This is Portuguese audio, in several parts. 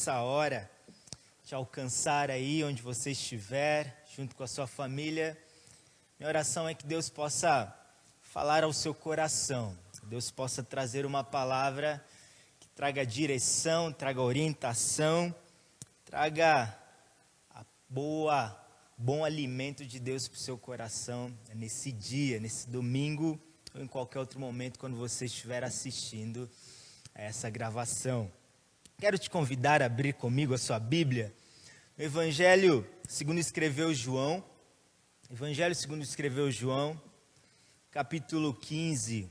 nessa hora te alcançar aí onde você estiver, junto com a sua família. Minha oração é que Deus possa falar ao seu coração, Deus possa trazer uma palavra que traga direção, traga orientação, traga bom alimento de Deus para o seu coração nesse dia, nesse domingo ou em qualquer outro momento quando você estiver assistindo a essa gravação. Quero te convidar a abrir comigo a sua Bíblia no Evangelho segundo escreveu João, Evangelho segundo escreveu João, capítulo 15.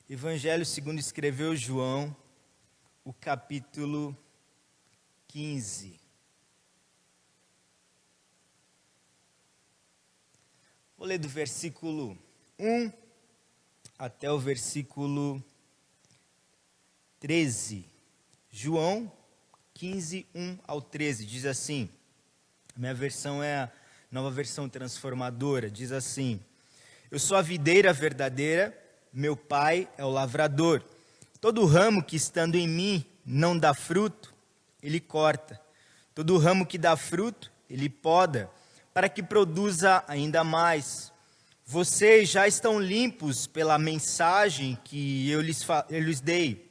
Evangelho segundo escreveu João, o capítulo 15. Vou ler do versículo 1 até o versículo 13. João 15, 1 ao 13, diz assim, minha versão é a Nova Versão Transformadora, diz assim: Eu sou a videira verdadeira, meu pai é o lavrador. Todo ramo que estando em mim não dá fruto, ele corta. Todo ramo que dá fruto, ele poda, para que produza ainda mais. Vocês já estão limpos pela mensagem que eu lhes dei.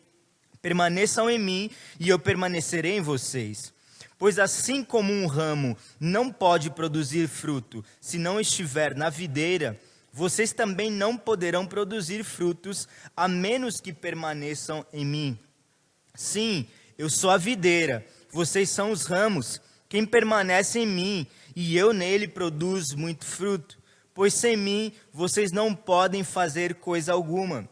Permaneçam em mim e eu permanecerei em vocês. Pois assim como um ramo não pode produzir fruto se não estiver na videira, vocês também não poderão produzir frutos a menos que permaneçam em mim. Sim, eu sou a videira, vocês são os ramos. Quem permanece em mim e eu nele produz muito fruto, pois sem mim vocês não podem fazer coisa alguma.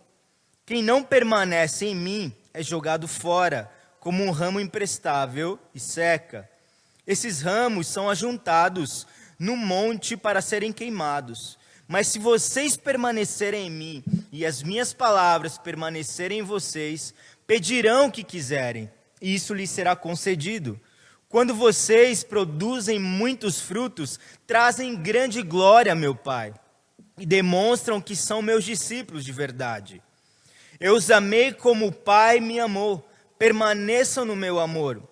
Quem não permanece em mim é jogado fora, como um ramo imprestável e seca. Esses ramos são ajuntados no monte para serem queimados. Mas se vocês permanecerem em mim e as minhas palavras permanecerem em vocês, pedirão o que quiserem, e isso lhes será concedido. Quando vocês produzem muitos frutos, trazem grande glória a meu Pai, e demonstram que são meus discípulos de verdade. Eu os amei como o Pai me amou, permaneçam no meu amor.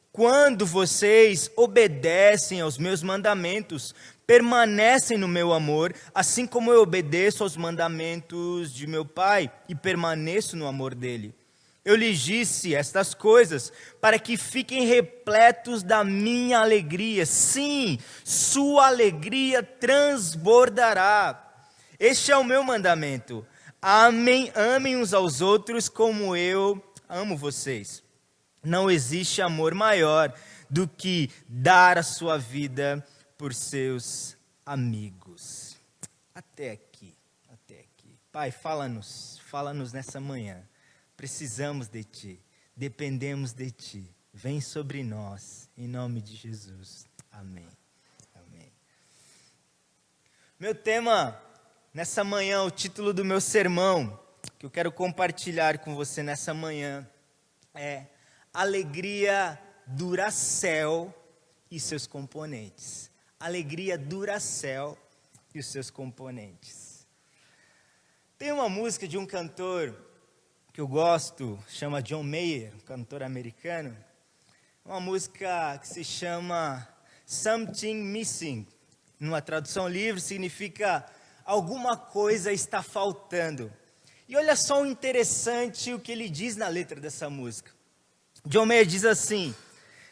Quando vocês obedecem aos meus mandamentos, permanecem no meu amor, assim como eu obedeço aos mandamentos de meu Pai e permaneço no amor dele. Eu lhes disse estas coisas para que fiquem repletos da minha alegria. Sim, sua alegria transbordará. Este é o meu mandamento. Amem uns aos outros como eu amo vocês. Não existe amor maior do que dar a sua vida por seus amigos. Até aqui. Pai, fala-nos nessa manhã. Precisamos de Ti, dependemos de Ti. Vem sobre nós, em nome de Jesus. Amém. Amém. Meu tema nessa manhã, o título do meu sermão, que eu quero compartilhar com você nessa manhã, é Alegria Duracell e seus componentes. Alegria Duracell e os seus componentes. Tem uma música de um cantor que eu gosto, chama John Mayer, um cantor americano. Uma música que se chama Something Missing. Numa tradução livre significa alguma coisa está faltando. E olha só o interessante o que ele diz na letra dessa música. John Mayer diz assim: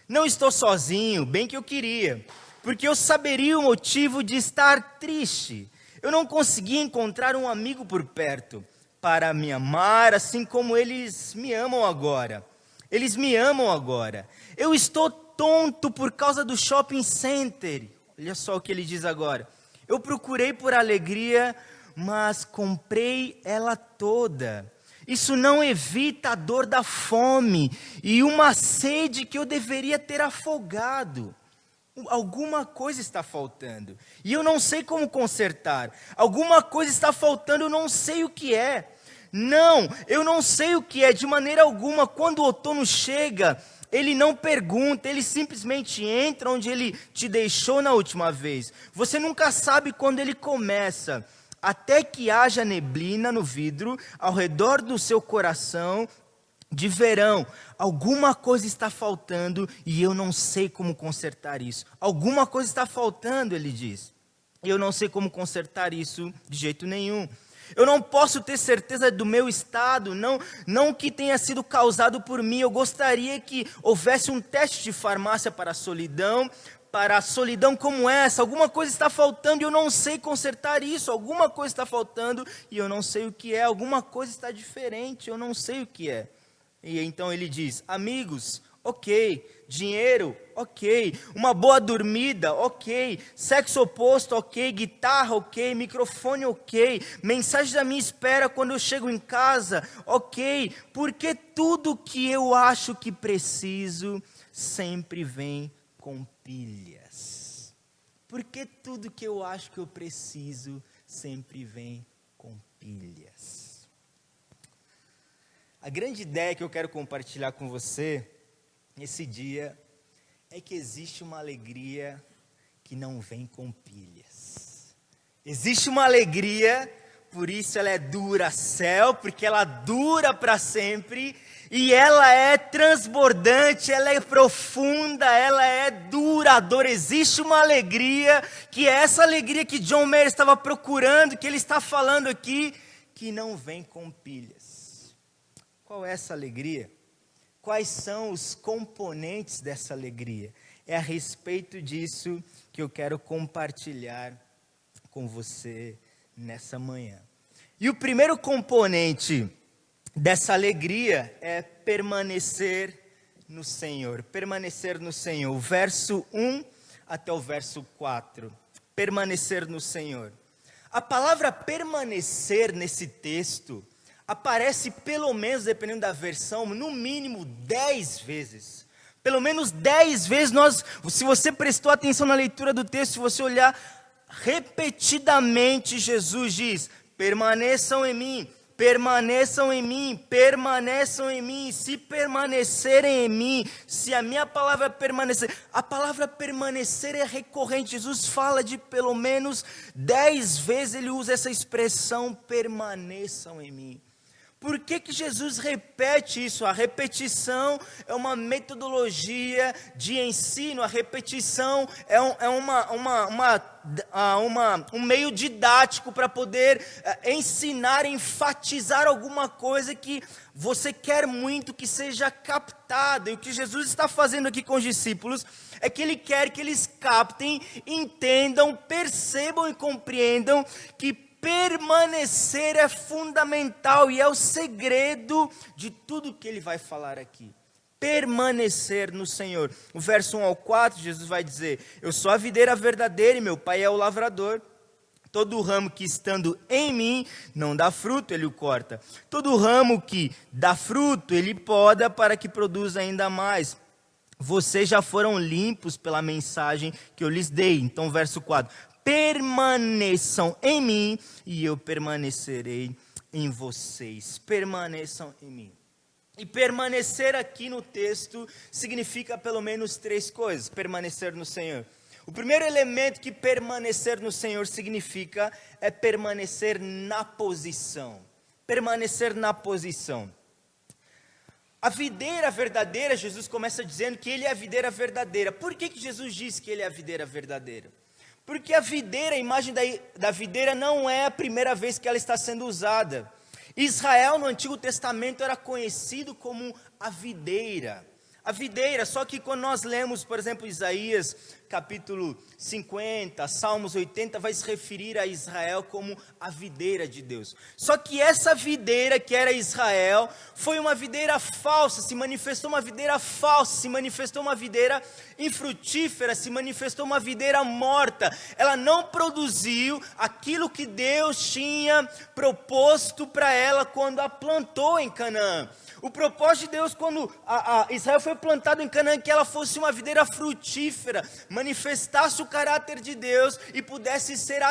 não estou sozinho, bem que eu queria, porque eu saberia o motivo de estar triste. Eu não consegui encontrar um amigo por perto para me amar, assim como eles me amam agora. Eles me amam agora. Eu estou tonto por causa do shopping center. Olha só o que ele diz agora. Eu procurei por alegria, mas comprei ela toda. Isso não evita a dor da fome e uma sede que eu deveria ter afogado. Alguma coisa está faltando e eu não sei como consertar. Alguma coisa está faltando, eu não sei o que é. Não, eu não sei o que é de maneira alguma. Quando o outono chega, ele não pergunta, ele simplesmente entra onde ele te deixou na última vez. Você nunca sabe quando ele começa, até que haja neblina no vidro ao redor do seu coração de verão. Alguma coisa está faltando e eu não sei como consertar isso. Alguma coisa está faltando, ele diz. E eu não sei como consertar isso de jeito nenhum. Eu não posso ter certeza do meu estado, não que tenha sido causado por mim. Eu gostaria que houvesse um teste de farmácia para a solidão como essa. Alguma coisa está faltando e eu não sei consertar isso. Alguma coisa está faltando e eu não sei o que é. Alguma coisa está diferente, eu não sei o que é. E então ele diz: amigos, ok. Dinheiro, ok. Uma boa dormida, ok. Sexo oposto, ok. Guitarra, ok. Microfone, ok. Mensagem da minha espera quando eu chego em casa, ok. Porque tudo que eu acho que preciso sempre vem com pilhas. Porque tudo que eu acho que eu preciso sempre vem com pilhas. A grande ideia que eu quero compartilhar com você nesse dia é que existe uma alegria que não vem com pilhas. Existe uma alegria, por isso ela é Duracell, porque ela dura para sempre, e ela é transbordante, ela é profunda, ela é duradoura. Existe uma alegria, que é essa alegria que John Mayer estava procurando, que ele está falando aqui, que não vem com pilhas. Qual é essa alegria? Quais são os componentes dessa alegria? É a respeito disso que eu quero compartilhar com você nessa manhã. E o primeiro componente dessa alegria é permanecer no Senhor. Permanecer no Senhor. Verso 1 até o verso 4. Permanecer no Senhor. A palavra permanecer nesse texto aparece pelo menos, dependendo da versão, no mínimo 10 vezes. Pelo menos 10 vezes se você prestou atenção na leitura do texto, se você olhar repetidamente, Jesus diz: permaneçam em mim, permaneçam em mim, permaneçam em mim. Se permanecerem em mim, se a minha palavra permanecer, a palavra permanecer é recorrente. Jesus fala de pelo menos 10 vezes, ele usa essa expressão, permaneçam em mim. Por que Jesus repete isso? A repetição é uma metodologia de ensino, a repetição é um meio didático para poder ensinar, enfatizar alguma coisa que você quer muito que seja captada. E o que Jesus está fazendo aqui com os discípulos é que ele quer que eles captem, entendam, percebam e compreendam que permanecer é fundamental e é o segredo de tudo que ele vai falar aqui. Permanecer no Senhor. O verso 1 ao 4, Jesus vai dizer: eu sou a videira verdadeira e meu pai é o lavrador. Todo ramo que estando em mim não dá fruto, ele o corta. Todo ramo que dá fruto, ele poda para que produza ainda mais. Vocês já foram limpos pela mensagem que eu lhes dei. Então, verso 4. Permaneçam em mim e eu permanecerei em vocês. Permaneçam em mim. E permanecer aqui no texto significa pelo menos 3 coisas. Permanecer no Senhor. O primeiro elemento que permanecer no Senhor significa é permanecer na posição. Permanecer na posição. A videira verdadeira, Jesus começa dizendo que ele é a videira verdadeira. Por que Jesus diz que ele é a videira verdadeira? Porque a videira, a imagem da videira não é a primeira vez que ela está sendo usada. Israel no Antigo Testamento era conhecido como a videira. A videira, só que quando nós lemos, por exemplo, Isaías capítulo 50, Salmos 80, vai se referir a Israel como a videira de Deus. Só que essa videira que era Israel, foi uma videira falsa, se manifestou uma videira falsa, se manifestou uma videira infrutífera, se manifestou uma videira morta. Ela não produziu aquilo que Deus tinha proposto para ela quando a plantou em Canaã. O propósito de Deus, quando Israel foi foi plantado em Canaã, que ela fosse uma videira frutífera, manifestasse o caráter de Deus e pudesse ser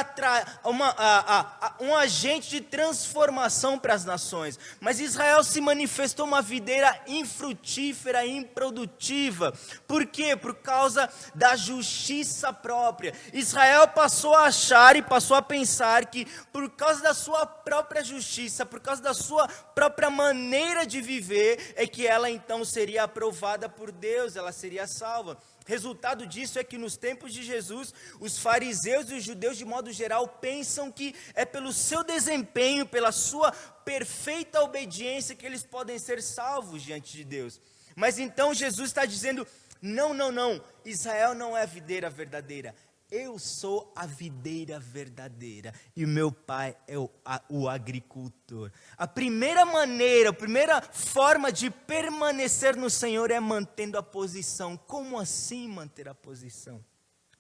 um agente de transformação para as nações. Mas Israel se manifestou uma videira infrutífera, improdutiva. Por quê? Por causa da justiça própria. Israel passou a achar e passou a pensar que por causa da sua própria justiça, por causa da sua própria maneira de viver, é que ela então seria aprovada por Deus, ela seria salva. Resultado disso é que nos tempos de Jesus, os fariseus e os judeus de modo geral pensam que é pelo seu desempenho, pela sua perfeita obediência que eles podem ser salvos diante de Deus. Mas então Jesus está dizendo, não, Israel não é a videira verdadeira. Eu sou a videira verdadeira e o meu pai é o agricultor. A primeira forma de permanecer no Senhor é mantendo a posição. Como assim manter a posição?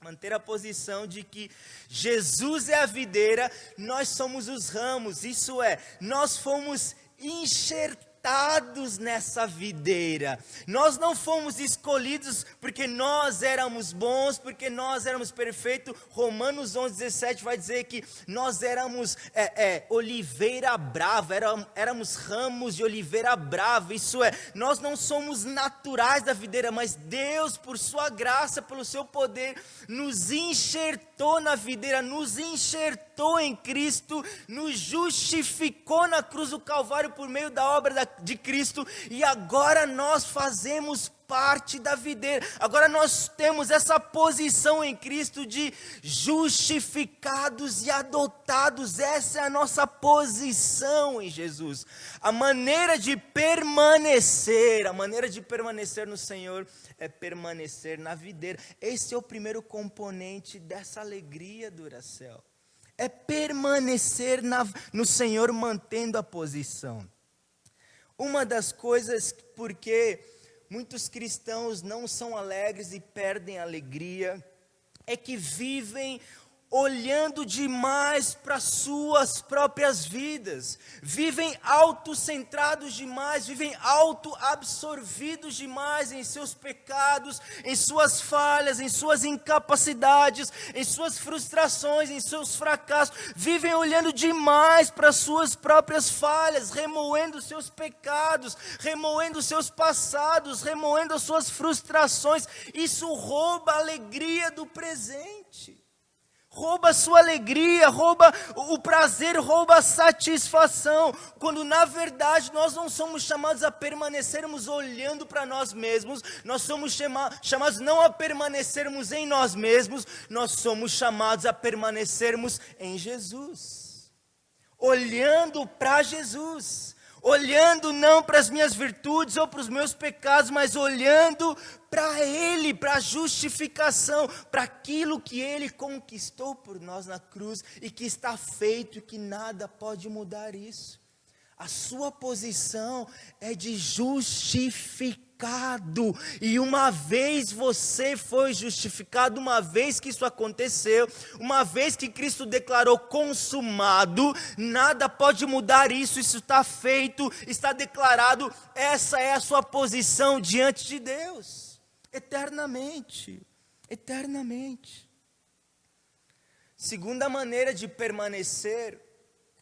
Manter a posição de que Jesus é a videira, nós somos os ramos, isso é, nós fomos enxertados nessa videira. Nós não fomos escolhidos porque nós éramos bons, porque nós éramos perfeitos. Romanos 11:17 vai dizer que nós éramos oliveira brava, éramos ramos de oliveira brava. Isso é, nós não somos naturais da videira, mas Deus, por sua graça, pelo seu poder, nos enxertou na videira, nos enxertou em Cristo, nos justificou na cruz do Calvário por meio da obra de Cristo, e agora nós fazemos parte da videira. Agora nós temos essa posição em Cristo de justificados e adotados. Essa é a nossa posição em Jesus. A maneira de permanecer no Senhor é permanecer na videira. Esse é o primeiro componente dessa alegria do Duracell. É permanecer no Senhor mantendo a posição. Uma das coisas porque muitos cristãos não são alegres e perdem a alegria é que vivem olhando demais para suas próprias vidas, vivem autocentrados demais, vivem autoabsorvidos demais em seus pecados, em suas falhas, em suas incapacidades, em suas frustrações, em seus fracassos, vivem olhando demais para suas próprias falhas, remoendo seus pecados, remoendo seus passados, remoendo as suas frustrações. Isso rouba a alegria do presente. Rouba a sua alegria, rouba o prazer, rouba a satisfação, quando na verdade nós não somos chamados a permanecermos olhando para nós mesmos, nós somos chamados não a permanecermos em nós mesmos, nós somos chamados a permanecermos em Jesus, olhando para Jesus, olhando não para as minhas virtudes ou para os meus pecados, mas olhando para Ele, para a justificação, para aquilo que Ele conquistou por nós na cruz e que está feito e que nada pode mudar isso. A sua posição é de justificado. E uma vez você foi justificado, uma vez que isso aconteceu, uma vez que Cristo declarou consumado, nada pode mudar isso, isso está feito, está declarado, essa é a sua posição diante de Deus, eternamente, eternamente. Segunda maneira de permanecer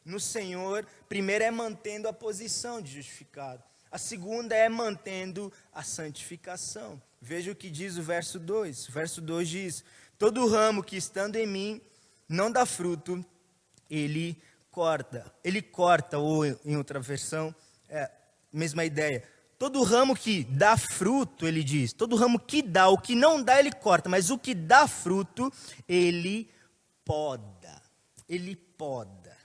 no Senhor, primeiro é mantendo a posição de justificado. A segunda é mantendo a santificação. Veja o que diz o verso 2. O verso 2 diz, todo ramo que estando em mim não dá fruto, ele corta. Ele corta, ou em outra versão, mesma ideia. Todo ramo que dá fruto, ele diz, todo ramo que dá, o que não dá ele corta, mas o que dá fruto, ele poda. Ele poda.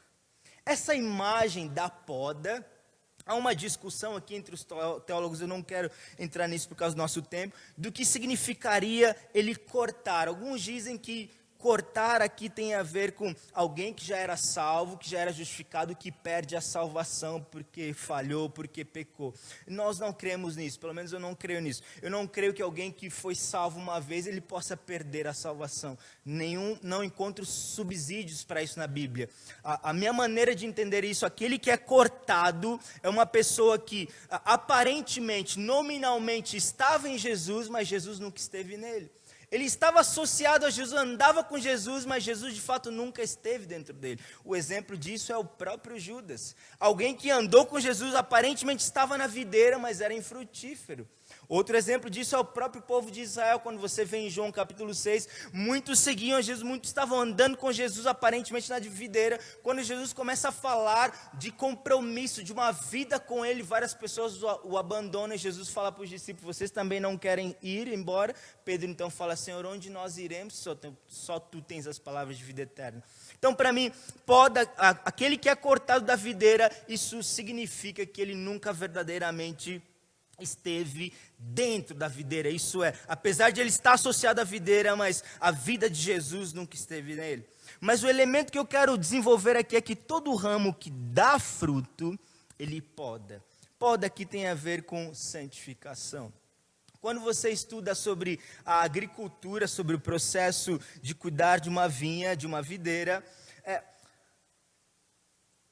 Essa imagem da poda, há uma discussão aqui entre os teólogos, eu não quero entrar nisso por causa do nosso tempo, do que significaria ele cortar. Alguns dizem que cortar aqui tem a ver com alguém que já era salvo, que já era justificado, que perde a salvação porque falhou, porque pecou. Nós não cremos nisso, pelo menos eu não creio nisso. Eu não creio que alguém que foi salvo uma vez, ele possa perder a salvação. Não encontro subsídios para isso na Bíblia. A minha maneira de entender isso, aquele que é cortado, é uma pessoa que aparentemente, nominalmente estava em Jesus, mas Jesus nunca esteve nele. Ele estava associado a Jesus, andava com Jesus, mas Jesus de fato nunca esteve dentro dele. O exemplo disso é o próprio Judas. Alguém que andou com Jesus, aparentemente estava na videira, mas era infrutífero. Outro exemplo disso é o próprio povo de Israel, quando você vê em João capítulo 6, muitos seguiam Jesus, muitos estavam andando com Jesus, aparentemente na videira. Quando Jesus começa a falar de compromisso, de uma vida com ele, várias pessoas o abandonam, e Jesus fala para os discípulos, vocês também não querem ir embora? Pedro então fala, Senhor, onde nós iremos? Só tu tens as palavras de vida eterna. Então, para mim, aquele que é cortado da videira, isso significa que ele nunca verdadeiramente esteve dentro da videira. Isso é, apesar de ele estar associado à videira, mas a vida de Jesus nunca esteve nele. Mas o elemento que eu quero desenvolver aqui é que todo ramo que dá fruto, ele poda. Poda aqui tem a ver com santificação. Quando você estuda sobre a agricultura, sobre o processo de cuidar de uma vinha, de uma videira,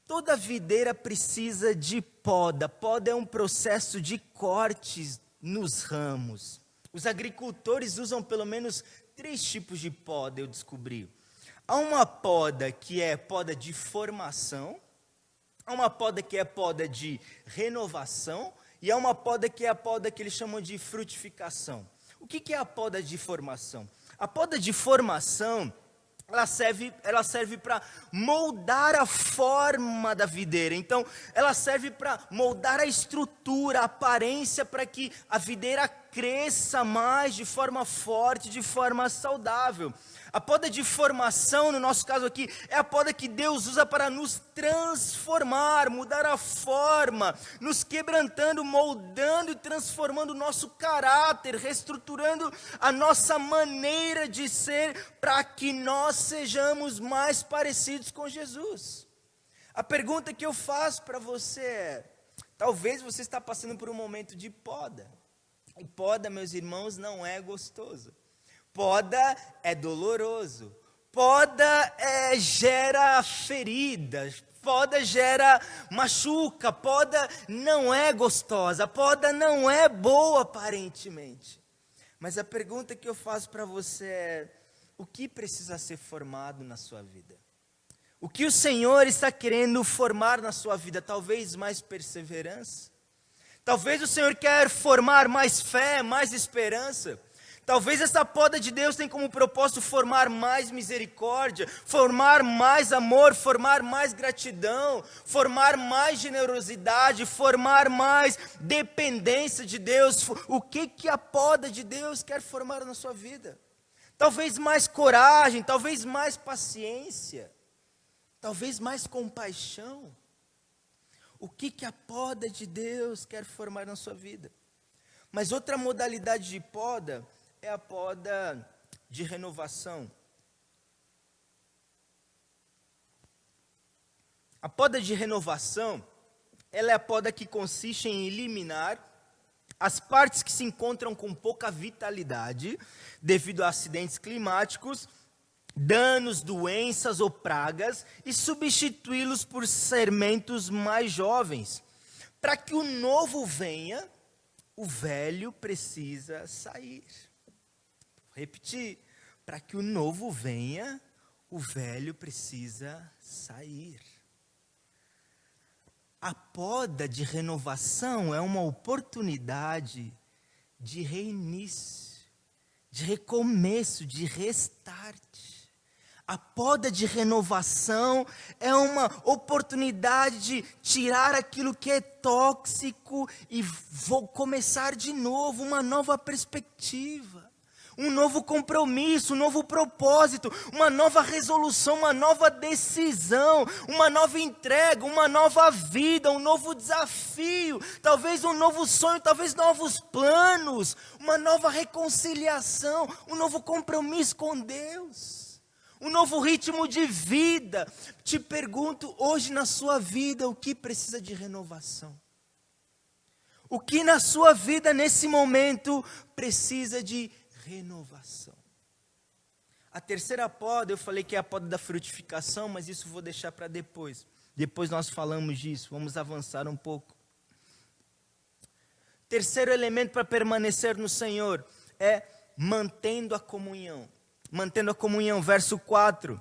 toda videira precisa de poda. Poda é um processo de cortes nos ramos. Os agricultores usam pelo menos 3 tipos de poda, eu descobri. Há uma poda que é poda de formação, há uma poda que é poda de renovação, e há uma poda que é a poda que eles chamam de frutificação. O que é a poda de formação? A poda de formação, ela serve para moldar a forma da videira. Então, ela serve para moldar a estrutura, a aparência, para que a videira cresça mais de forma forte, de forma saudável. A poda de formação, no nosso caso aqui, é a poda que Deus usa para nos transformar, mudar a forma, nos quebrantando, moldando e transformando o nosso caráter, reestruturando a nossa maneira de ser, para que nós sejamos mais parecidos com Jesus. A pergunta que eu faço para você é, talvez você está passando por um momento de poda. E poda, meus irmãos, não é gostoso. Poda é doloroso. Poda gera feridas. Poda gera machuca. Poda não é gostosa. Poda não é boa aparentemente. Mas a pergunta que eu faço para você é, o que precisa ser formado na sua vida? O que o Senhor está querendo formar na sua vida? Talvez mais perseverança. Talvez o Senhor quer formar mais fé, mais esperança. Talvez essa poda de Deus tenha como propósito formar mais misericórdia, formar mais amor, formar mais gratidão, formar mais generosidade, formar mais dependência de Deus. O que a poda de Deus quer formar na sua vida? Talvez mais coragem, talvez mais paciência, talvez mais compaixão. O que a poda de Deus quer formar na sua vida? Mas outra modalidade de poda é a poda de renovação. A poda de renovação, ela é a poda que consiste em eliminar as partes que se encontram com pouca vitalidade, devido a acidentes climáticos, danos, doenças ou pragas, e substituí-los por sermentos mais jovens. Para que o novo venha, o velho precisa sair. Vou repetir, para que o novo venha, o velho precisa sair. A poda de renovação é uma oportunidade de reinício, de recomeço, de restart. A poda de renovação é uma oportunidade de tirar aquilo que é tóxico e vou começar de novo, uma nova perspectiva, um novo compromisso, um novo propósito, uma nova resolução, uma nova decisão, uma nova entrega, uma nova vida, um novo desafio, talvez um novo sonho, talvez novos planos, uma nova reconciliação, um novo compromisso com Deus. um novo ritmo de vida. Te pergunto hoje na sua vida, o que precisa de renovação? O que na sua vida nesse momento precisa de renovação? A terceira poda, eu falei que é a poda da frutificação, mas isso vou deixar para depois. Depois nós falamos disso, vamos avançar um pouco. Terceiro elemento para permanecer no Senhor é mantendo a comunhão. Mantendo a comunhão, verso 4,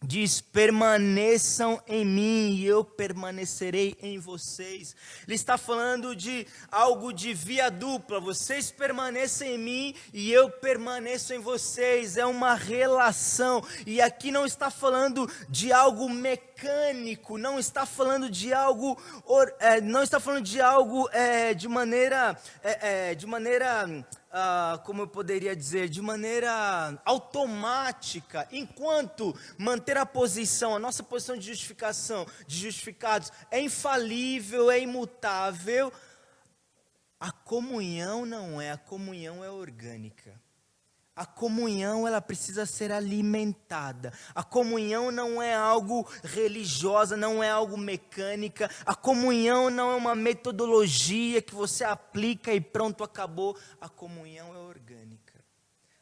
diz, permaneçam em mim e eu permanecerei em vocês. Ele está falando de algo de via dupla, vocês permanecem em mim e eu permaneço em vocês, é uma relação. E aqui não está falando de algo mecânico, não está falando de algo, de maneira, como eu poderia dizer, de maneira automática, enquanto manter a posição, a nossa posição de justificação, de justificados, é infalível, é imutável, a comunhão não é, a comunhão é orgânica. A comunhão, ela precisa ser alimentada. A comunhão não é algo religiosa, não é algo mecânica. A comunhão não é uma metodologia que você aplica e pronto, acabou. A comunhão é orgânica.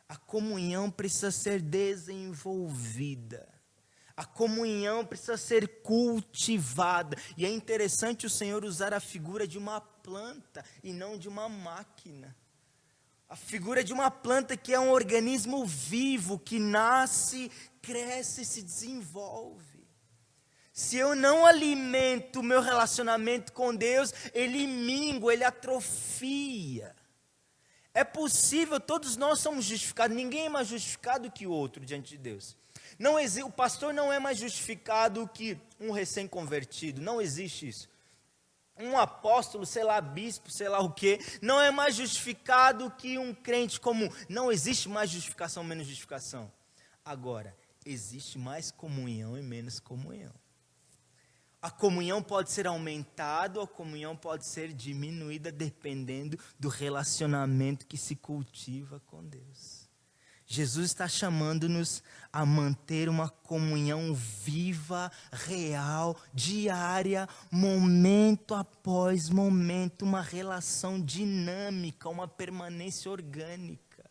A comunhão precisa ser desenvolvida. A comunhão precisa ser cultivada. E é interessante o Senhor usar a figura de uma planta e não de uma máquina. A figura de uma planta que é um organismo vivo, que nasce, cresce e se desenvolve. Se eu não alimento o meu relacionamento com Deus, ele mingua, ele atrofia. É possível, todos nós somos justificados, ninguém é mais justificado que o outro diante de Deus. O pastor não é mais justificado que um recém-convertido, não existe isso. Um apóstolo, sei lá, bispo, sei lá o quê, não é mais justificado que um crente comum. Não existe mais justificação, menos justificação. Agora, existe mais comunhão e menos comunhão. A comunhão pode ser aumentada, a comunhão pode ser diminuída, dependendo do relacionamento que se cultiva com Deus. Jesus está chamando-nos a manter uma comunhão viva, real, diária, momento após momento, uma relação dinâmica, uma permanência orgânica.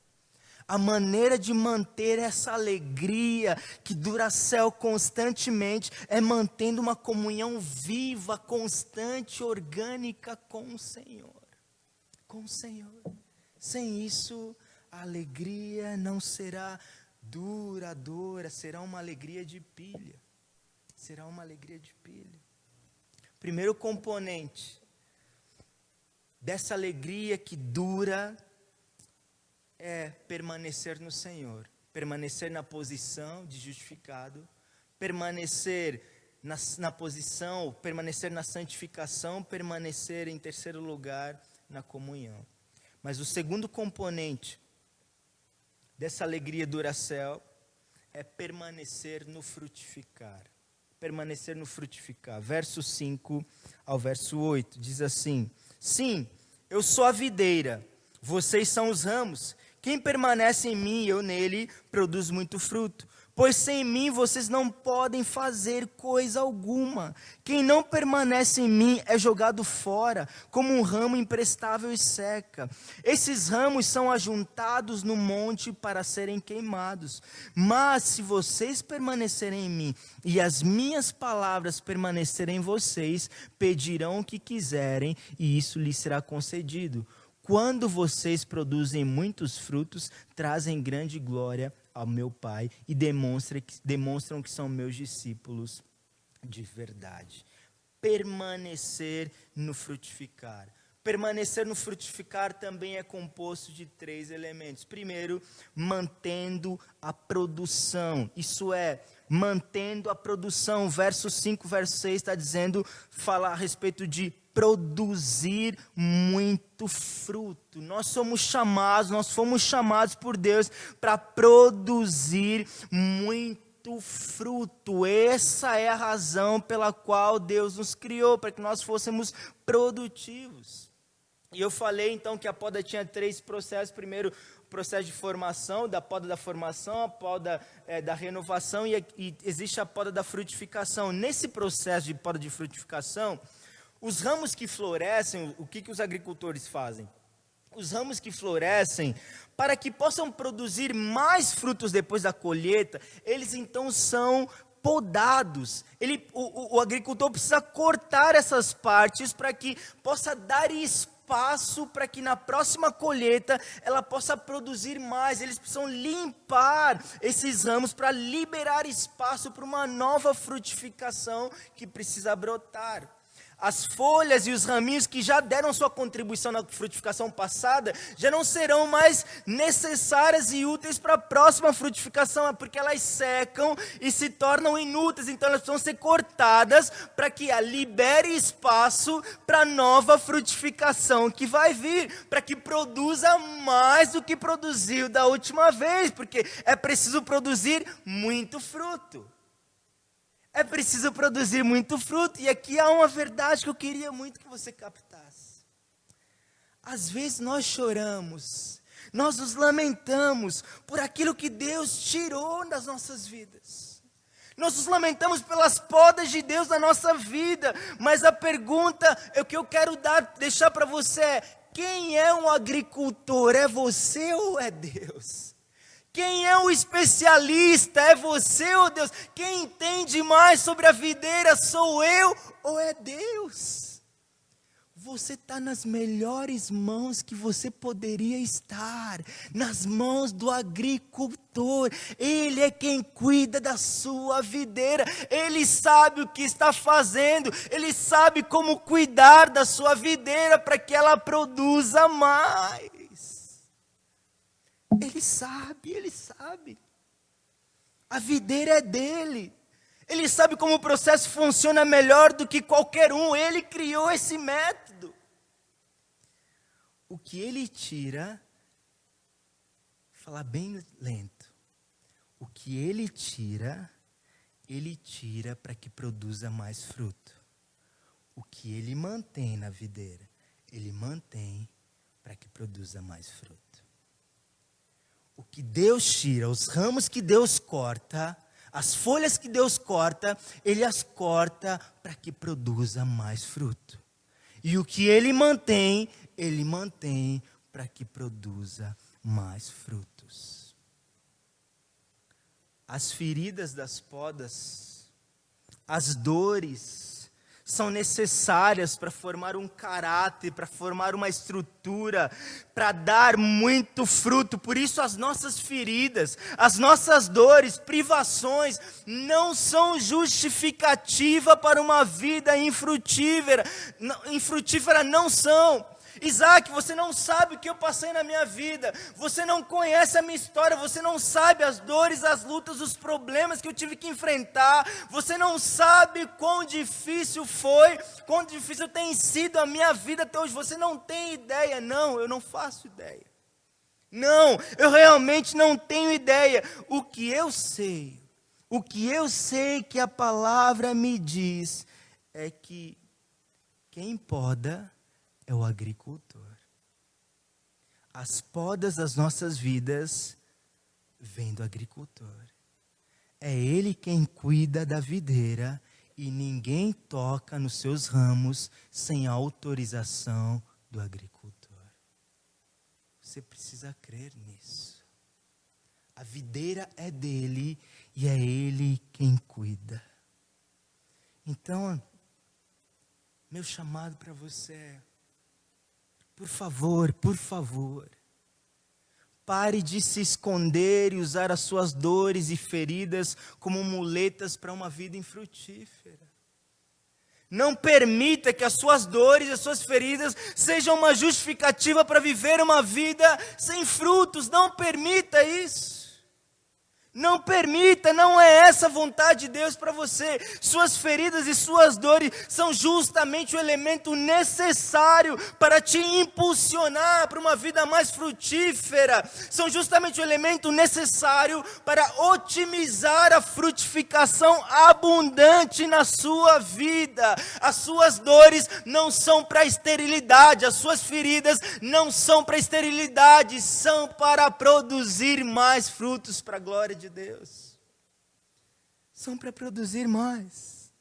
A maneira de manter essa alegria que dura céu constantemente é mantendo uma comunhão viva, constante, orgânica com o Senhor. Com o Senhor. Sem isso, a alegria não será duradoura, será uma alegria de pilha. Será uma alegria de pilha. Primeiro componente dessa alegria que dura é permanecer no Senhor. Permanecer na posição de justificado, permanecer na posição, permanecer na santificação, permanecer em terceiro lugar na comunhão. Mas o segundo componente dessa alegria duracel é permanecer no frutificar. Permanecer no frutificar. Verso 5 ao verso 8 diz assim: sim, eu sou a videira, vocês são os ramos. Quem permanece em mim e eu nele, produz muito fruto. Pois sem mim vocês não podem fazer coisa alguma. Quem não permanece em mim é jogado fora, como um ramo imprestável e seca. Esses ramos são ajuntados no monte para serem queimados. Mas se vocês permanecerem em mim e as minhas palavras permanecerem em vocês, pedirão o que quiserem e isso lhes será concedido. Quando vocês produzem muitos frutos, trazem grande glória ao meu Pai e demonstram que são meus discípulos de verdade. Permanecer no frutificar. Permanecer no frutificar também é composto de 3 elementos. Primeiro, mantendo a produção. Isso é, mantendo a produção. Verso 5, verso 6 está dizendo, falar a respeito de produzir muito fruto. Nós fomos chamados por Deus para produzir muito fruto. Essa é a razão pela qual Deus nos criou, para que nós fôssemos produtivos. E eu falei então que a poda tinha 3 processos. Primeiro, processo de formação, da poda da formação, a poda da renovação e existe a poda da frutificação. Nesse processo de poda de frutificação, os ramos que florescem, o que os agricultores fazem? Os ramos que florescem, para que possam produzir mais frutos depois da colheita, eles então são podados. O agricultor precisa cortar essas partes para que possa dar espaço para que na próxima colheita ela possa produzir mais. Eles precisam limpar esses ramos para liberar espaço para uma nova frutificação que precisa brotar. As folhas e os raminhos que já deram sua contribuição na frutificação passada, já não serão mais necessárias e úteis para a próxima frutificação, porque elas secam e se tornam inúteis. Então elas precisam ser cortadas para que libere espaço para a nova frutificação que vai vir, para que produza mais do que produziu da última vez, porque é preciso produzir muito fruto. É preciso produzir muito fruto. E aqui há uma verdade que eu queria muito que você captasse. Às vezes nós choramos, nós nos lamentamos por aquilo que Deus tirou das nossas vidas. Nós nos lamentamos pelas podas de Deus na nossa vida. Mas a pergunta que eu quero deixar para você é: quem é um agricultor? É você ou é Deus? Quem é o especialista? É você ou Deus? Quem entende mais sobre a videira? Sou eu ou é Deus? Você está nas melhores mãos que você poderia estar, nas mãos do agricultor. Ele é quem cuida da sua videira. Ele sabe o que está fazendo. Ele sabe como cuidar da sua videira para que ela produza mais. Ele sabe. A videira é dele. Ele sabe como o processo funciona melhor do que qualquer um. Ele criou esse método. O que ele tira, falar bem lento. O que ele tira para que produza mais fruto. O que ele mantém na videira, ele mantém para que produza mais fruto. O que Deus tira, os ramos que Deus corta, as folhas que Deus corta, Ele as corta para que produza mais fruto. E o que Ele mantém para que produza mais frutos. As feridas das podas, as dores, são necessárias para formar um caráter, para formar uma estrutura, para dar muito fruto. Por isso as nossas feridas, as nossas dores, privações, não são justificativa para uma vida infrutífera. Infrutífera não são. Isaac, você não sabe o que eu passei na minha vida, você não conhece a minha história, você não sabe as dores, as lutas, os problemas que eu tive que enfrentar, você não sabe quão difícil foi, quão difícil tem sido a minha vida até hoje, você não tem ideia. Não, eu não faço ideia. Não, eu realmente não tenho ideia. O que eu sei que a palavra me diz é que quem poda é o agricultor. As podas das nossas vidas vêm do agricultor. É ele quem cuida da videira e ninguém toca nos seus ramos sem a autorização do agricultor. Você precisa crer nisso. A videira é dele e é ele quem cuida. Então, meu chamado para você é: por favor, pare de se esconder e usar as suas dores e feridas como muletas para uma vida infrutífera. Não permita que as suas dores e as suas feridas sejam uma justificativa para viver uma vida sem frutos. Não permita isso. Não permita, não é essa a vontade de Deus para você. Suas feridas e suas dores são justamente o elemento necessário para te impulsionar para uma vida mais frutífera. São justamente o elemento necessário para otimizar a frutificação abundante na sua vida. As suas dores não são para esterilidade, as suas feridas não são para esterilidade, são para produzir mais frutos para a glória de Deus. São para produzir mais.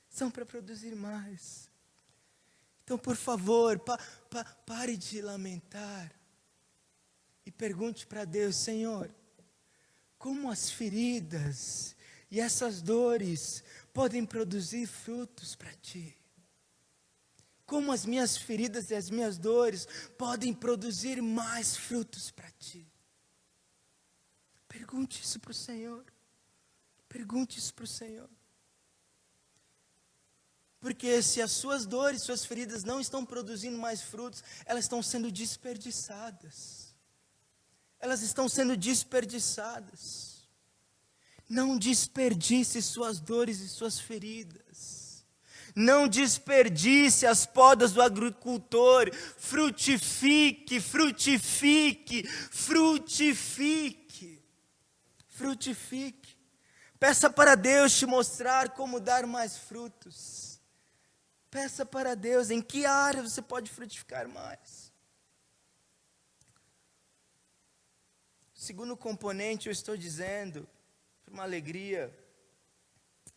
São para produzir mais. Então, por favor, pare de lamentar. E pergunte para Deus: Senhor, como as feridas e essas dores podem produzir frutos para Ti? Como as minhas feridas e as minhas dores podem produzir mais frutos para Ti? Pergunte isso para o Senhor. Pergunte isso para o Senhor. Porque se as suas dores, suas feridas não estão produzindo mais frutos, elas estão sendo desperdiçadas. Elas estão sendo desperdiçadas. Não desperdice suas dores e suas feridas. Não desperdice as podas do agricultor. Frutifique, frutifique, frutifique. Frutifique. Peça para Deus te mostrar como dar mais frutos. Peça para Deus em que área você pode frutificar mais. Segundo componente, eu estou dizendo, uma alegria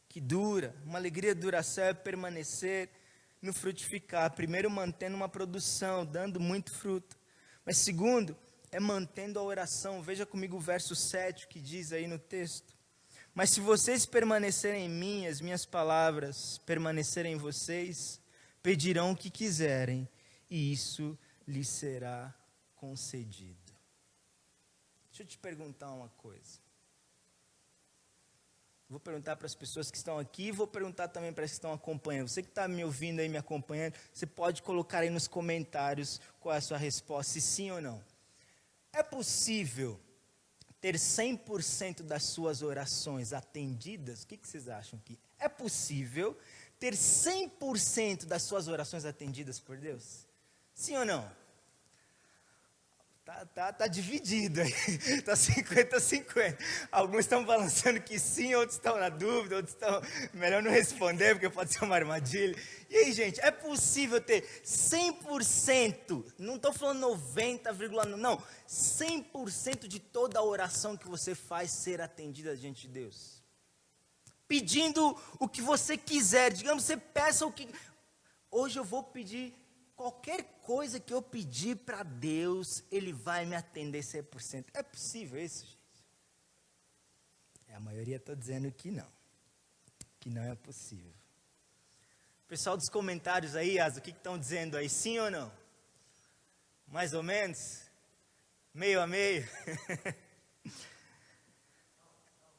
que dura, uma alegria duração é permanecer no frutificar. Primeiro, mantendo uma produção, dando muito fruto. Mas segundo, é mantendo a oração. Veja comigo o verso 7 que diz aí no texto: mas se vocês permanecerem em mim, as minhas palavras permanecerem em vocês, pedirão o que quiserem, e isso lhes será concedido. Deixa eu te perguntar uma coisa. Vou perguntar para as pessoas que estão aqui, vou perguntar também para as que estão acompanhando. Você que está me ouvindo aí, me acompanhando, você pode colocar aí nos comentários qual é a sua resposta, se sim ou não. É possível ter 100% das suas orações atendidas? O que vocês acham aqui? É possível ter 100% das suas orações atendidas por Deus? Sim ou não? Tá dividido aí. Está 50-50. Alguns estão balançando que sim, outros estão na dúvida, outros estão... Melhor não responder, porque pode ser uma armadilha. E aí, gente, é possível ter 100%, não estou falando 90,9%, não, 100% de toda a oração que você faz ser atendida diante de Deus? Pedindo o que você quiser, digamos, você peça o que... Hoje eu vou pedir... Qualquer coisa que eu pedir para Deus, Ele vai me atender 100%. É possível isso, gente? A maioria está dizendo que não é possível. Pessoal dos comentários aí, Asa, o que estão dizendo aí? Sim ou não? Mais ou menos? Meio a meio?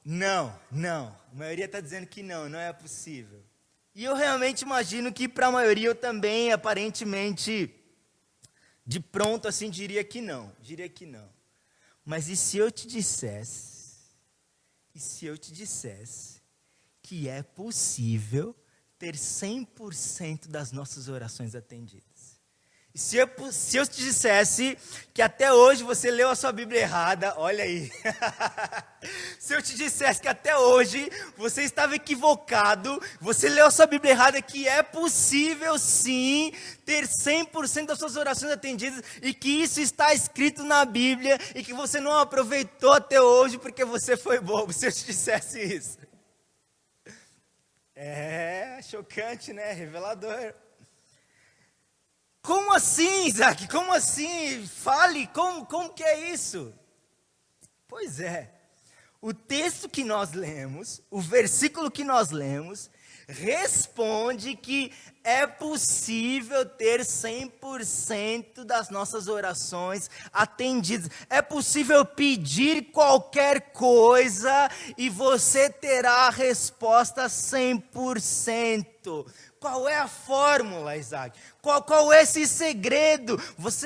Não. A maioria está dizendo que não é possível. E eu realmente imagino que para a maioria eu também, aparentemente, de pronto assim, diria que não. Mas e se eu te dissesse que é possível ter 100% das nossas orações atendidas? E se eu te dissesse que até hoje você leu a sua Bíblia errada, olha aí. Se eu te dissesse que até hoje você estava equivocado, você leu a sua Bíblia errada, que é possível sim ter 100% das suas orações atendidas e que isso está escrito na Bíblia e que você não aproveitou até hoje porque você foi bobo, se eu te dissesse isso. É chocante, né? Revelador. Como assim, Isaac? Como assim? Fale, como que é isso? Pois é, o texto que nós lemos, o versículo que nós lemos, responde que é possível ter 100% das nossas orações atendidas. É possível pedir qualquer coisa e você terá a resposta 100%. Qual é a fórmula, Isaac? Qual é esse segredo?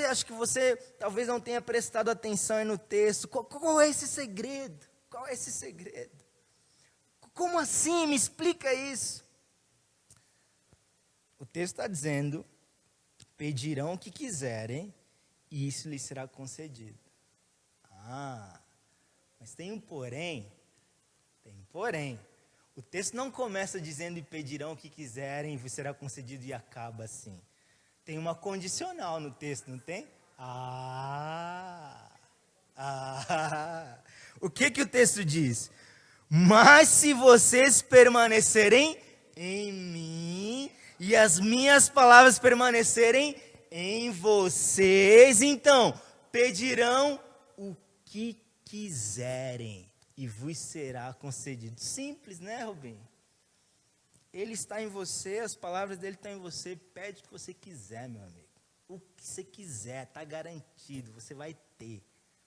Acho que você talvez não tenha prestado atenção aí no texto. Qual é esse segredo? Qual é esse segredo? Como assim? Me explica isso. O texto está dizendo, pedirão o que quiserem, e isso lhes será concedido. Mas tem um porém. Tem um porém. O texto não começa dizendo, e pedirão o que quiserem, e vos será concedido, e acaba assim. Tem uma condicional no texto, não tem? O que o texto diz? Mas se vocês permanecerem em mim, e as minhas palavras permanecerem em vocês, então pedirão o que quiserem, e vos será concedido. Simples, né, Rubem? Ele está em você, as palavras dele estão em você. Pede o que você quiser, meu amigo. O que você quiser, está garantido, você vai ter.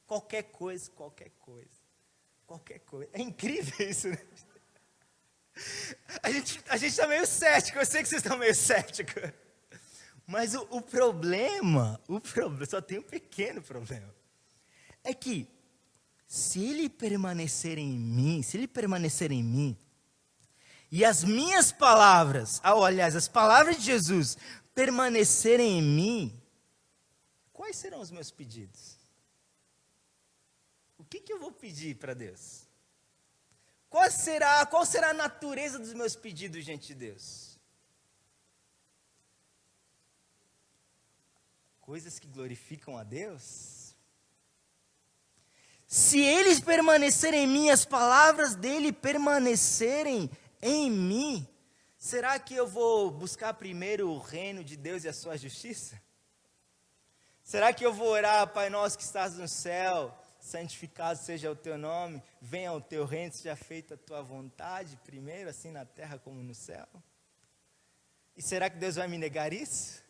Qualquer coisa, qualquer coisa. Qualquer coisa. É incrível isso, né? A gente está meio cético, eu sei que vocês estão meio céticos. Mas o problema, só tem um pequeno problema. É que, se ele permanecer em mim, e as minhas palavras, aliás, as palavras de Jesus permanecerem em mim, quais serão os meus pedidos? O que eu vou pedir para Deus? Qual será a natureza dos meus pedidos diante de Deus? Coisas que glorificam a Deus? Se eles permanecerem em mim, as palavras dele permanecerem em mim, será que eu vou buscar primeiro o reino de Deus e a sua justiça? Será que eu vou orar, Pai nosso que estás no céu, santificado seja o teu nome, venha o teu reino, seja feita a tua vontade, primeiro assim na terra como no céu? E será que Deus vai me negar isso?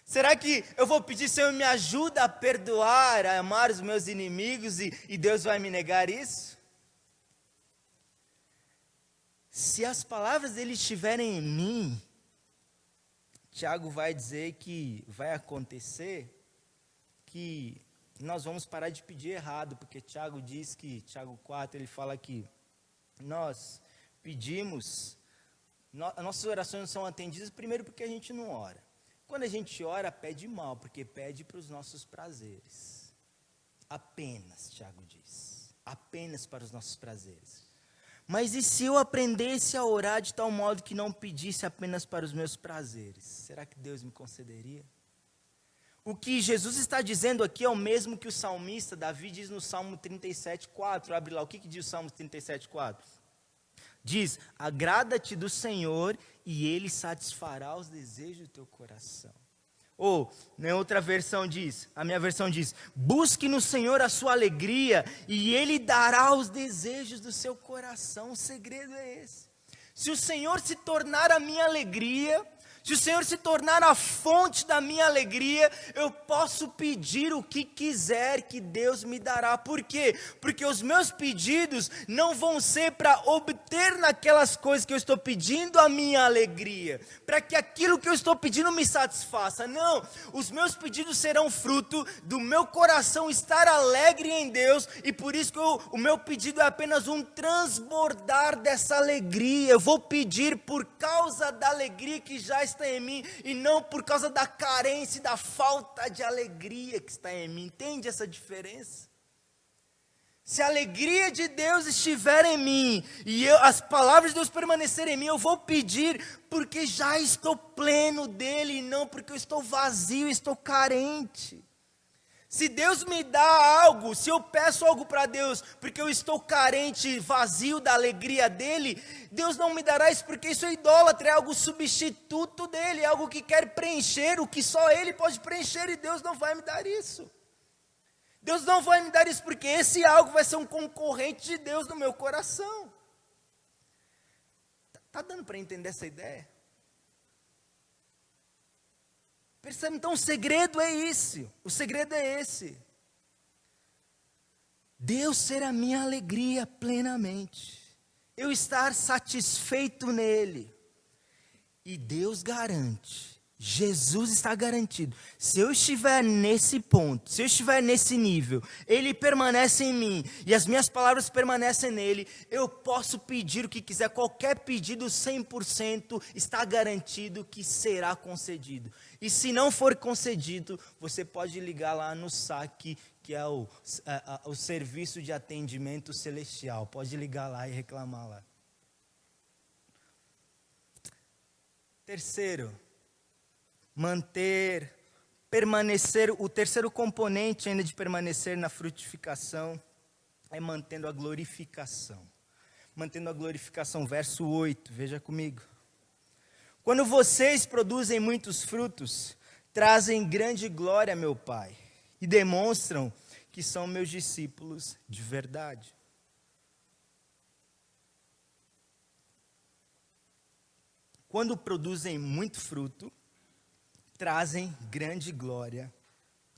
Será que eu vou pedir, Senhor, me ajuda a perdoar, a amar os meus inimigos, e Deus vai me negar isso? Se as palavras dele estiverem em mim, Tiago vai dizer que vai acontecer que nós vamos parar de pedir errado, porque Tiago diz que, Tiago 4, ele fala que nós pedimos, nossas orações não são atendidas, primeiro porque a gente não ora. Quando a gente ora, pede mal, porque pede para os nossos prazeres. Apenas, Tiago diz, apenas para os nossos prazeres. Mas e se eu aprendesse a orar de tal modo que não pedisse apenas para os meus prazeres? Será que Deus me concederia? O que Jesus está dizendo aqui é o mesmo que o salmista Davi diz no Salmo 37:4. Abre lá, o que diz o Salmo 37:4? Diz, agrada-te do Senhor e Ele satisfará os desejos do teu coração. Ou, na outra versão diz, a minha versão diz, busque no Senhor a sua alegria e Ele dará os desejos do seu coração. O segredo é esse. Se o Senhor se tornar a minha alegria, se o Senhor se tornar a fonte da minha alegria, eu posso pedir o que quiser que Deus me dará. Por quê? Porque os meus pedidos não vão ser para obter naquelas coisas que eu estou pedindo a minha alegria, para que aquilo que eu estou pedindo me satisfaça. Não, os meus pedidos serão fruto do meu coração estar alegre em Deus, e por isso que o meu pedido é apenas um transbordar dessa alegria. Eu vou pedir por causa da alegria que já está em mim, e não por causa da carência e da falta de alegria que está em mim. Entende essa diferença? Se a alegria de Deus estiver em mim, e as palavras de Deus permanecerem em mim, eu vou pedir porque já estou pleno dele, e não porque eu estou vazio, estou carente. Se Deus me dá algo, se eu peço algo para Deus, porque eu estou carente, vazio da alegria dele, Deus não me dará isso, porque isso é idólatra, é algo substituto dele, é algo que quer preencher o que só ele pode preencher, e Deus não vai me dar isso. Deus não vai me dar isso, porque esse algo vai ser um concorrente de Deus no meu coração. Está dando para entender essa ideia? Percebe? Então o segredo é esse. O segredo é esse. Deus ser a minha alegria plenamente. Eu estar satisfeito nele. E Deus garante, Jesus está garantido. Se eu estiver nesse ponto, se eu estiver nesse nível, Ele permanece em mim e as minhas palavras permanecem nele, eu posso pedir o que quiser, qualquer pedido 100% está garantido que será concedido. E se não for concedido, você pode ligar lá no SAC, que é o Serviço de Atendimento Celestial. Pode ligar lá e reclamar lá. Terceiro, permanecer, o terceiro componente ainda de permanecer na frutificação é mantendo a glorificação. Mantendo a glorificação, verso 8, veja comigo. Quando vocês produzem muitos frutos, trazem grande glória a meu Pai e demonstram que são meus discípulos de verdade. Quando produzem muito fruto, trazem grande glória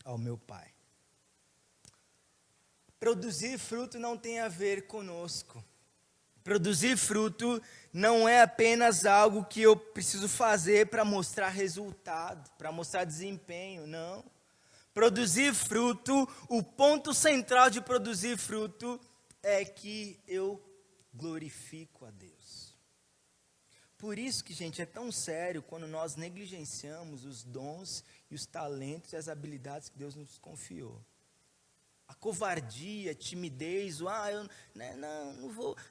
ao meu Pai. Produzir fruto não tem a ver conosco. Produzir fruto não é apenas algo que eu preciso fazer para mostrar resultado, para mostrar desempenho, não. Produzir fruto, o ponto central de produzir fruto é que eu glorifico a Deus. Por isso que, gente, é tão sério quando nós negligenciamos os dons e os talentos e as habilidades que Deus nos confiou. A covardia, a timidez,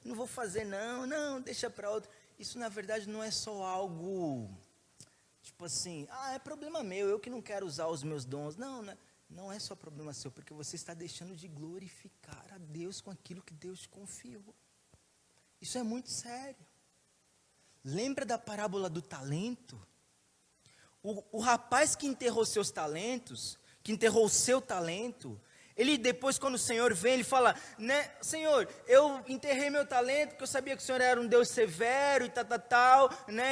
não vou fazer não, deixa para outro. Isso, na verdade, não é só algo, tipo assim, é problema meu, eu que não quero usar os meus dons. Não é só problema seu, porque você está deixando de glorificar a Deus com aquilo que Deus te confiou. Isso é muito sério. Lembra da parábola do talento? O rapaz que enterrou seus talentos, que enterrou o seu talento, ele depois, quando o Senhor vem, ele fala, Senhor, eu enterrei meu talento, porque eu sabia que o Senhor era um Deus severo e tal,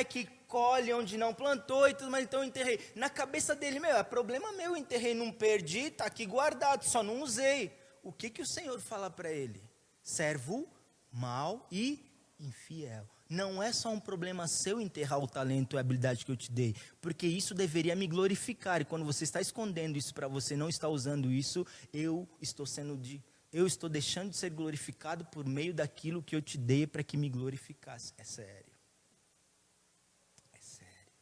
que colhe onde não plantou e tudo mais, então eu enterrei. Na cabeça dele, é problema meu, eu enterrei, não perdi, está aqui guardado, só não usei. O que o Senhor fala para ele? Servo mau e infiel. Não é só um problema seu enterrar o talento e a habilidade que eu te dei, porque isso deveria me glorificar, e quando você está escondendo isso para você, não está usando isso, eu estou deixando de ser glorificado por meio daquilo que eu te dei para que me glorificasse. É sério. É sério.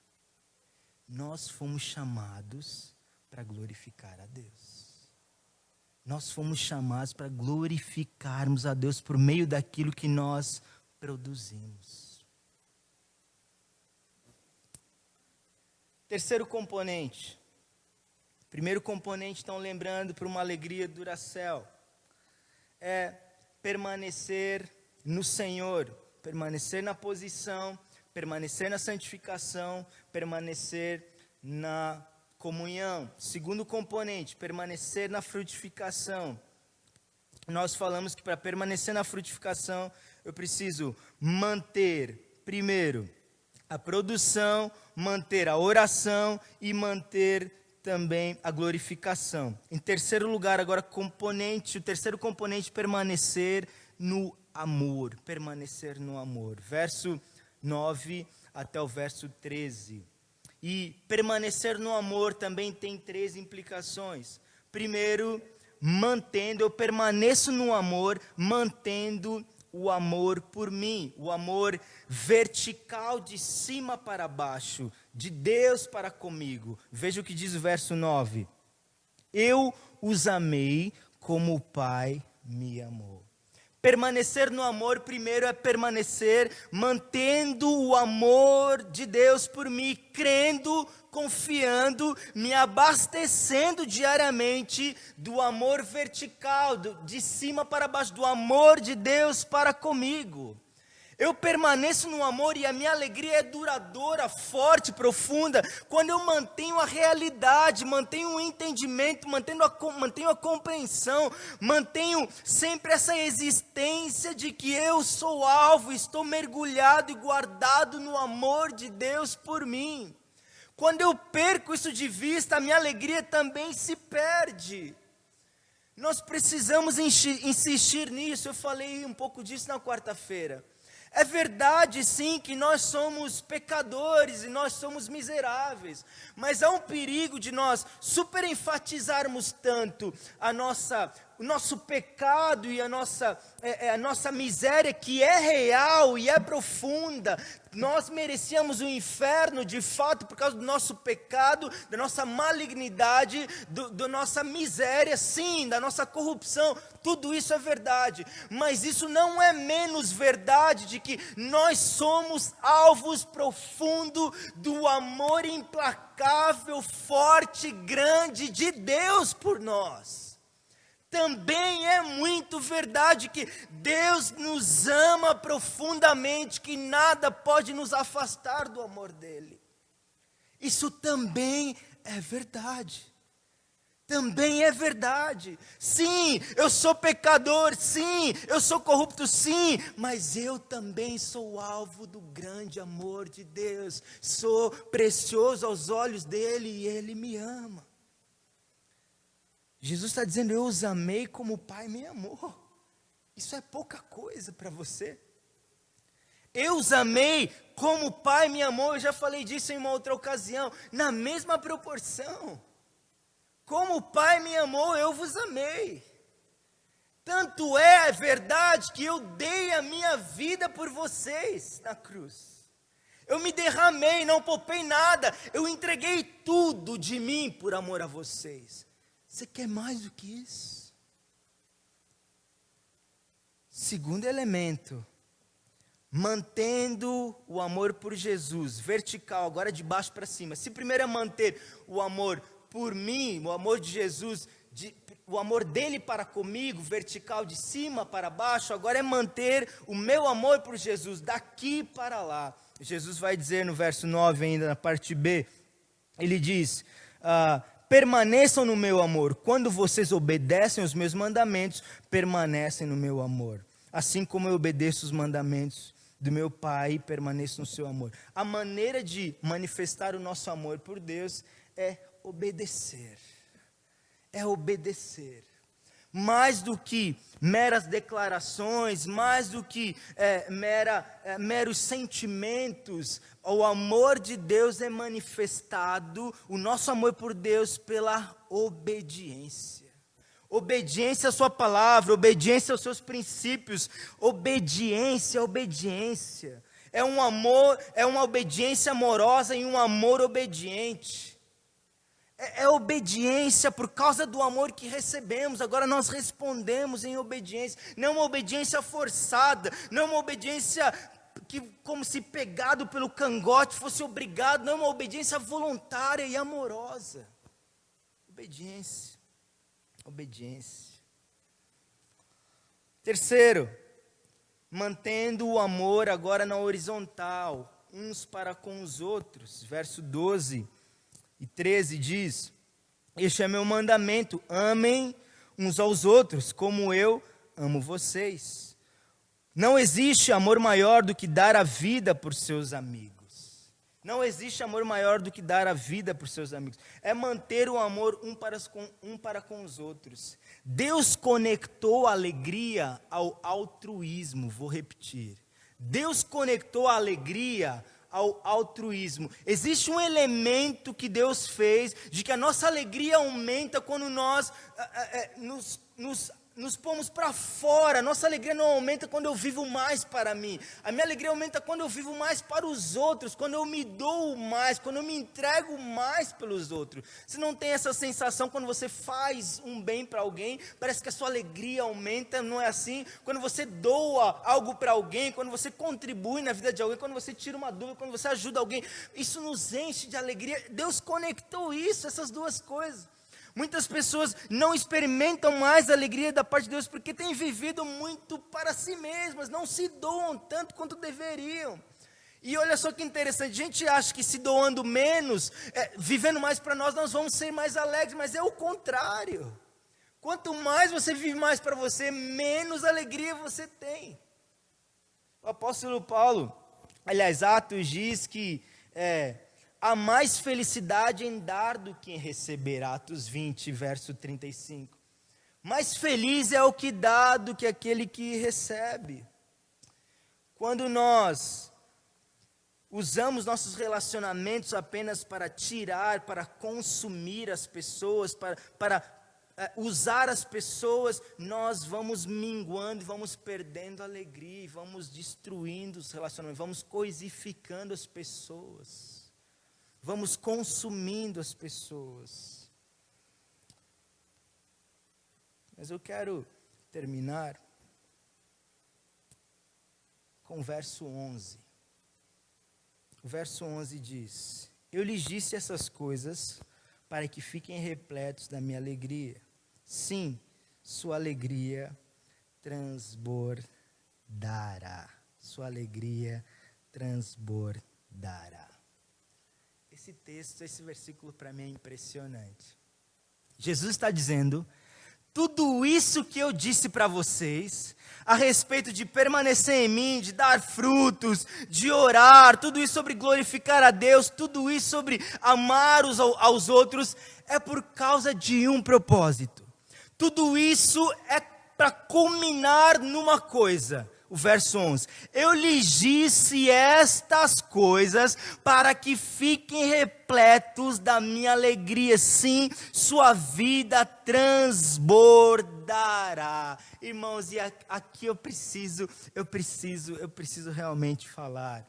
Nós fomos chamados para glorificar a Deus. Nós fomos chamados para glorificarmos a Deus por meio daquilo que nós produzimos. Terceiro componente. Primeiro componente, estão lembrando, para uma alegria Duracell, é permanecer no Senhor, permanecer na posição, permanecer na santificação, permanecer na comunhão. Segundo componente, permanecer na frutificação. Nós falamos que para permanecer na frutificação, eu preciso manter, primeiro, a produção, manter a oração e manter também a glorificação. Em terceiro lugar, agora, o terceiro componente, permanecer no amor. Permanecer no amor. Verso 9 até o verso 13. E permanecer no amor também tem 3 implicações. Primeiro, eu permaneço no amor, mantendo o amor por mim, o amor vertical de cima para baixo, de Deus para comigo. Veja o que diz o verso 9. Eu os amei como o Pai me amou. Permanecer no amor, primeiro, é permanecer mantendo o amor de Deus por mim, crendo, confiando, me abastecendo diariamente do amor vertical, de cima para baixo, do amor de Deus para comigo. Eu permaneço no amor e a minha alegria é duradoura, forte, profunda, quando eu mantenho a realidade, mantenho o entendimento, mantenho a compreensão, mantenho sempre essa existência de que eu sou alvo, estou mergulhado e guardado no amor de Deus por mim. Quando eu perco isso de vista, a minha alegria também se perde. Nós precisamos insistir nisso, eu falei um pouco disso na quarta-feira. É verdade, sim, que nós somos pecadores e nós somos miseráveis, mas há um perigo de nós superenfatizarmos tanto o nosso pecado e a nossa miséria, que é real e é profunda. Nós merecíamos o inferno, de fato, por causa do nosso pecado, da nossa malignidade, da nossa miséria, sim, da nossa corrupção. Tudo isso é verdade, mas isso não é menos verdade de que nós somos alvos profundo do amor implacável, forte, grande de Deus por nós. Também é muito verdade que Deus nos ama profundamente, que nada pode nos afastar do amor dele. Isso também é verdade. Também é verdade. Sim, eu sou pecador, sim, eu sou corrupto, sim, mas eu também sou alvo do grande amor de Deus. Sou precioso aos olhos dele e ele me ama. Jesus está dizendo, eu os amei como o Pai me amou. Isso é pouca coisa para você. Eu os amei como o Pai me amou. Eu já falei disso em uma outra ocasião. Na mesma proporção. Como o Pai me amou, eu vos amei. Tanto é verdade que eu dei a minha vida por vocês na cruz. Eu me derramei, não poupei nada. Eu entreguei tudo de mim por amor a vocês. Você quer mais do que isso? Segundo elemento, mantendo o amor por Jesus, vertical, agora de baixo para cima. Se primeiro é manter o amor por mim, o amor de Jesus, o amor dele para comigo, vertical de cima para baixo, agora é manter o meu amor por Jesus, daqui para lá. Jesus vai dizer no verso 9 ainda, na parte B, ele diz, permaneçam no meu amor. Quando vocês obedecem os meus mandamentos, permanecem no meu amor. Assim como eu obedeço os mandamentos do meu Pai e permaneço no seu amor. A maneira de manifestar o nosso amor por Deus é obedecer. É obedecer. Mais do que meras declarações, mais do que meros sentimentos, o amor de Deus é manifestado, o nosso amor por Deus, pela obediência. Obediência à sua palavra, obediência aos seus princípios, obediência. É um amor, é uma obediência amorosa e um amor obediente. É obediência por causa do amor que recebemos. Agora nós respondemos em obediência. Não é uma obediência forçada. Não é uma obediência que, como se pegado pelo cangote, fosse obrigado. Não é uma obediência voluntária e amorosa. Obediência. Terceiro, mantendo o amor agora na horizontal, uns para com os outros. Verso 12 e 13 diz, este é meu mandamento, amem uns aos outros, como eu amo vocês. Não existe amor maior do que dar a vida por seus amigos. Não existe amor maior do que dar a vida por seus amigos. É manter o amor um para com os outros. Deus conectou a alegria ao altruísmo, vou repetir. Deus conectou a alegria ao altruísmo. Existe um elemento que Deus fez, de que a nossa alegria aumenta quando nós nos pomos para fora. Nossa alegria não aumenta quando eu vivo mais para mim. A minha alegria aumenta quando eu vivo mais para os outros, quando eu me dou mais, quando eu me entrego mais pelos outros. Você não tem essa sensação quando você faz um bem para alguém, parece que a sua alegria aumenta, não é assim? Quando você doa algo para alguém, quando você contribui na vida de alguém, quando você tira uma dúvida, quando você ajuda alguém, isso nos enche de alegria. Deus conectou isso, essas duas coisas. Muitas pessoas não experimentam mais a alegria da parte de Deus porque têm vivido muito para si mesmas, não se doam tanto quanto deveriam. E olha só que interessante, a gente acha que se doando menos, vivendo mais para nós vamos ser mais alegres, mas é o contrário. Quanto mais você vive mais para você, menos alegria você tem. O apóstolo Paulo, aliás, Atos diz que há mais felicidade em dar do que em receber. Atos 20, verso 35. Mais feliz é o que dá do que aquele que recebe. Quando nós usamos nossos relacionamentos apenas para tirar, para consumir as pessoas, para usar as pessoas, nós vamos minguando, vamos perdendo a alegria, vamos destruindo os relacionamentos, vamos coisificando as pessoas, vamos consumindo as pessoas. Mas eu quero terminar com o verso 11. O verso 11 diz: eu lhes disse essas coisas para que fiquem repletos da minha alegria. Sim, sua alegria transbordará. Sua alegria transbordará. Esse texto, esse versículo para mim é impressionante. Jesus está dizendo: tudo isso que eu disse para vocês, a respeito de permanecer em mim, de dar frutos, de orar, tudo isso sobre glorificar a Deus, tudo isso sobre amar aos outros, é por causa de um propósito. Tudo isso é para culminar numa coisa. O verso 11: eu lhes disse estas coisas para que fiquem repletos da minha alegria. Sim, sua vida transbordará. Irmãos, e aqui eu preciso realmente falar.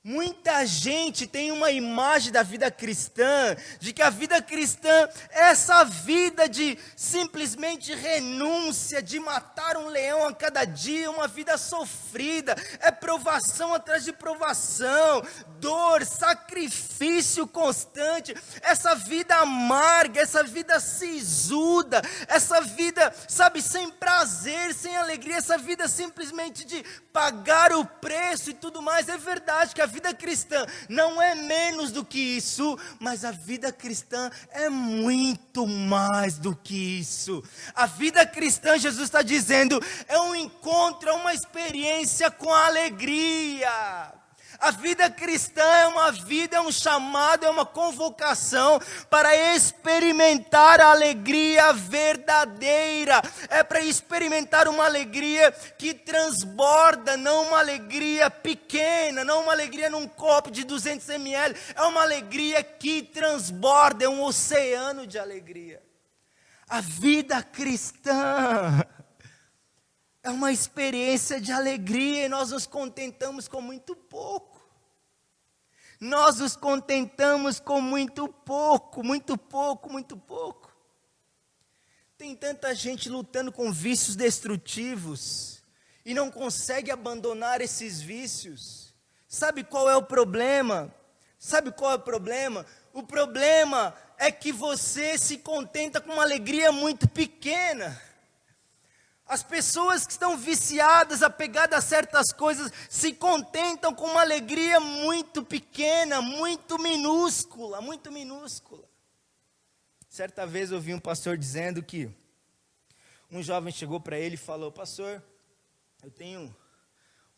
Muita gente tem uma imagem da vida cristã, de que a vida cristã é essa vida de simplesmente renúncia, de matar um leão a cada dia, uma vida sofrida, é provação atrás de provação, dor, sacrifício constante, essa vida amarga, essa vida sisuda, essa vida, sabe, sem prazer, sem alegria, essa vida simplesmente de pagar o preço e tudo mais. É verdade que a vida cristã não é menos do que isso, mas a vida cristã é muito mais do que isso. A vida cristã, Jesus está dizendo, é um encontro, é uma experiência com a alegria. A vida cristã é uma vida, é um chamado, é uma convocação para experimentar a alegria verdadeira. É para experimentar uma alegria que transborda, não uma alegria pequena, não uma alegria num copo de 200 ml. É uma alegria que transborda, é um oceano de alegria. A vida cristã é uma experiência de alegria e nós nos contentamos com muito pouco. Nós nos contentamos com muito pouco, muito pouco, muito pouco. Tem tanta gente lutando com vícios destrutivos e não consegue abandonar esses vícios. Sabe qual é o problema? Sabe qual é o problema? O problema é que você se contenta com uma alegria muito pequena. As pessoas que estão viciadas, apegadas a certas coisas, se contentam com uma alegria muito pequena, muito minúscula, muito minúscula. Certa vez eu ouvi um pastor dizendo que um jovem chegou para ele e falou: pastor, eu tenho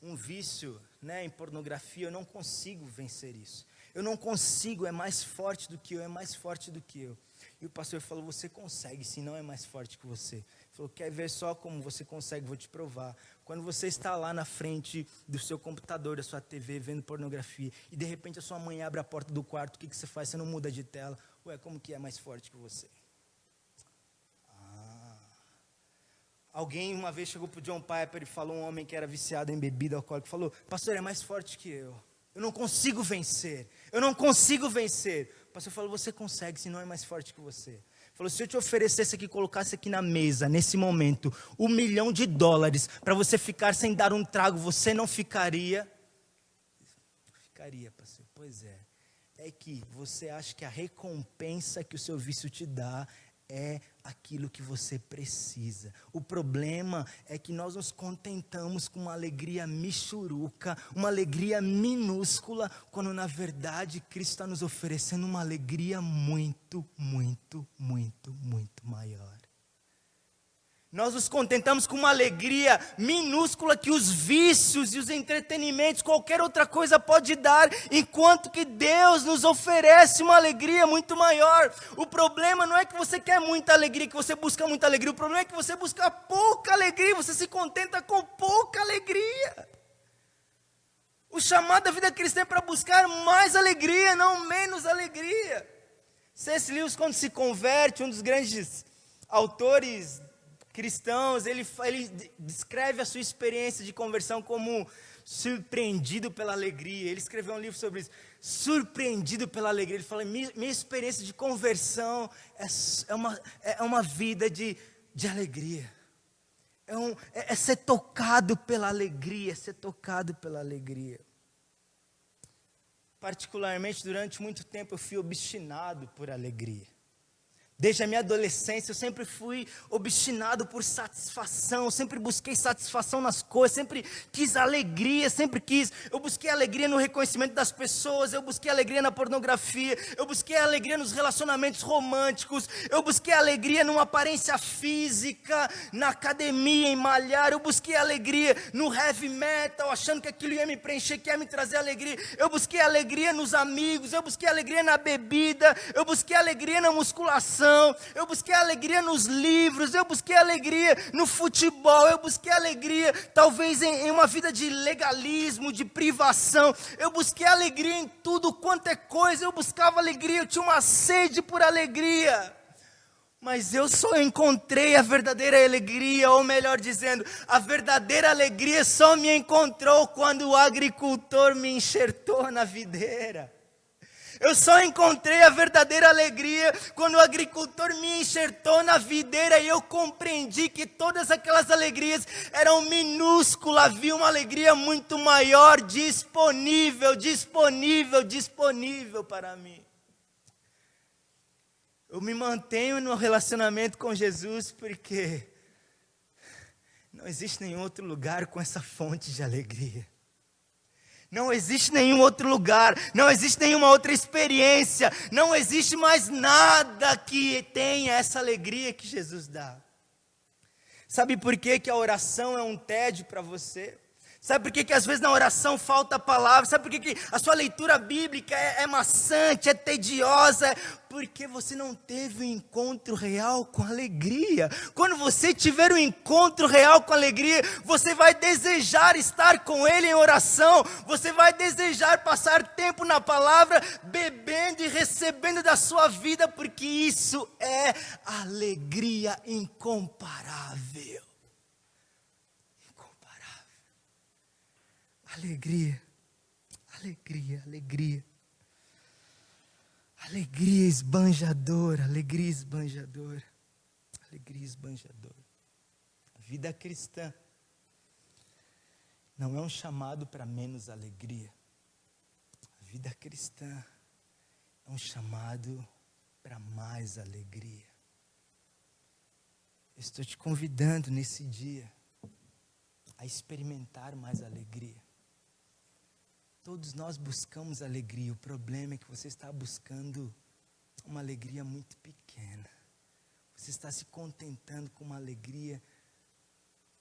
um vício, em pornografia, eu não consigo vencer isso. Eu não consigo, é mais forte do que eu, é mais forte do que eu. E o pastor falou: você consegue, se não é mais forte que você. Ele falou: quer ver só como você consegue? Vou te provar. Quando você está lá na frente do seu computador, da sua TV, vendo pornografia, e de repente a sua mãe abre a porta do quarto, o que você faz? Você não muda de tela. Ué, como que é mais forte que você? Alguém uma vez chegou para o John Piper e falou, um homem que era viciado em bebida alcoólica, falou: pastor, é mais forte que eu. Eu não consigo vencer. Eu não consigo vencer. O pastor falou: você consegue, se não é mais forte que você. Ele falou: se eu te oferecesse aqui, colocasse aqui na mesa, nesse momento, $1 milhão para você ficar sem dar um trago, você não ficaria? Ficaria, pastor. Pois é. É que você acha que a recompensa que o seu vício te dá é aquilo que você precisa. O problema é que nós nos contentamos com uma alegria michuruca, uma alegria minúscula, quando na verdade Cristo está nos oferecendo uma alegria muito, muito, muito, muito maior. Nós nos contentamos com uma alegria minúscula que os vícios e os entretenimentos, qualquer outra coisa pode dar, enquanto que Deus nos oferece uma alegria muito maior. O problema não é que você quer muita alegria, que você busca muita alegria. O problema é que você busca pouca alegria, você se contenta com pouca alegria. O chamado da vida cristã é para buscar mais alegria, não menos alegria. C.S. Lewis, quando se converte, um dos grandes autores cristãos, ele descreve a sua experiência de conversão como surpreendido pela alegria. Ele escreveu um livro sobre isso, surpreendido pela alegria. Ele fala, minha experiência de conversão é uma vida de alegria. É ser tocado pela alegria, ser tocado pela alegria. Particularmente, durante muito tempo, eu fui obstinado por alegria. Desde a minha adolescência, eu sempre fui obstinado por satisfação, sempre busquei satisfação nas coisas, sempre quis alegria, eu busquei alegria no reconhecimento das pessoas, eu busquei alegria na pornografia, eu busquei alegria nos relacionamentos românticos, eu busquei alegria numa aparência física, na academia, em malhar, eu busquei alegria no heavy metal, achando que aquilo ia me preencher, que ia me trazer alegria, eu busquei alegria nos amigos, eu busquei alegria na bebida, eu busquei alegria na musculação, eu busquei alegria nos livros, eu busquei alegria no futebol, eu busquei alegria talvez em uma vida de legalismo, de privação, eu busquei alegria em tudo quanto é coisa, eu buscava alegria, eu tinha uma sede por alegria, mas eu só encontrei a verdadeira alegria, ou melhor dizendo, a verdadeira alegria só me encontrou quando o agricultor me enxertou na videira. Eu só encontrei a verdadeira alegria quando o agricultor me enxertou na videira e eu compreendi que todas aquelas alegrias eram minúsculas, havia uma alegria muito maior disponível para mim. Eu me mantenho no relacionamento com Jesus porque não existe nenhum outro lugar com essa fonte de alegria. Não existe nenhum outro lugar, não existe nenhuma outra experiência, não existe mais nada que tenha essa alegria que Jesus dá. Sabe por que a oração é um tédio para você? Sabe por que às vezes na oração falta palavra? Sabe por que a sua leitura bíblica é maçante, é tediosa? Porque você não teve um encontro real com alegria. Quando você tiver um encontro real com alegria, você vai desejar estar com Ele em oração. Você vai desejar passar tempo na palavra, bebendo e recebendo da sua vida, porque isso é alegria incomparável. Alegria, alegria, alegria. Alegria esbanjadora, alegria esbanjadora. Alegria esbanjadora. A vida cristã não é um chamado para menos alegria. A vida cristã é um chamado para mais alegria. Eu estou te convidando nesse dia a experimentar mais alegria. Todos nós buscamos alegria, o problema é que você está buscando uma alegria muito pequena. Você está se contentando com uma alegria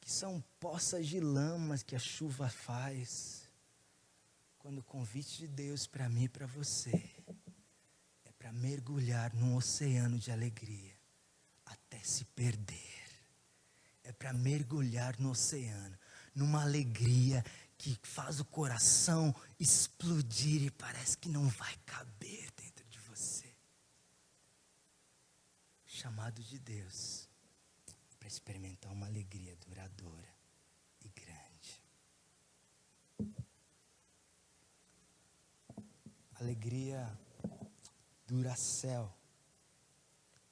que são poças de lamas que a chuva faz. Quando o convite de Deus para mim e para você é para mergulhar num oceano de alegria até se perder. É para mergulhar no oceano, numa alegria que faz o coração explodir e parece que não vai caber dentro de você. O chamado de Deus é para experimentar uma alegria duradoura e grande. Alegria Duracell.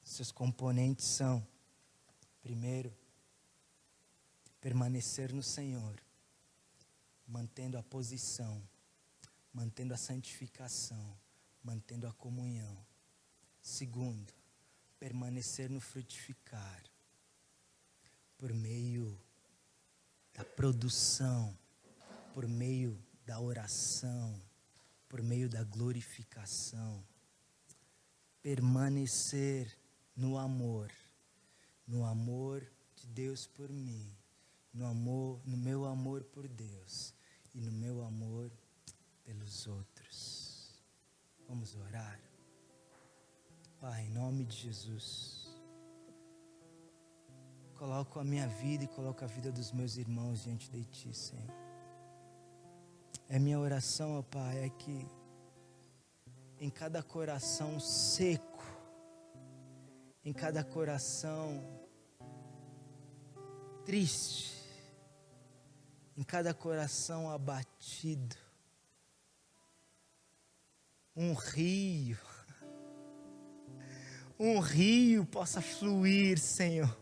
Seus componentes são, primeiro, permanecer no Senhor, mantendo a posição, mantendo a santificação, mantendo a comunhão. Segundo, permanecer no frutificar, por meio da produção, por meio da oração, por meio da glorificação. Permanecer no amor de Deus por mim, no meu amor por Deus e no meu amor pelos outros. Vamos orar. Pai, em nome de Jesus, coloco a minha vida e coloco a vida dos meus irmãos diante de Ti, Senhor. É minha oração, ó Pai, é que em cada coração seco, em cada coração triste, em cada coração abatido, um rio possa fluir, Senhor.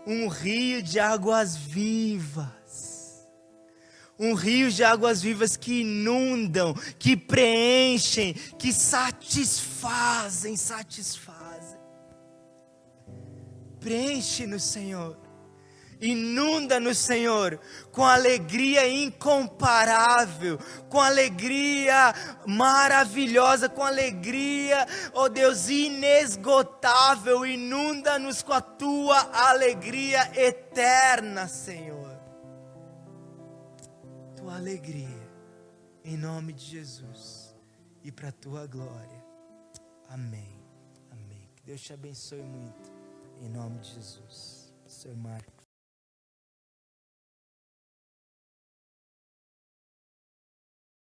Um rio de águas vivas. Um rio de águas vivas que inundam, que preenchem, que satisfazem. Preenche-nos, Senhor. Inunda-nos, Senhor, com alegria incomparável, com alegria maravilhosa, com alegria, ó Deus, inesgotável. Inunda-nos com a tua alegria eterna, Senhor. Tua alegria, em nome de Jesus, e para a tua glória. Amém. Amém. Que Deus te abençoe muito, em nome de Jesus. Seu Marcos.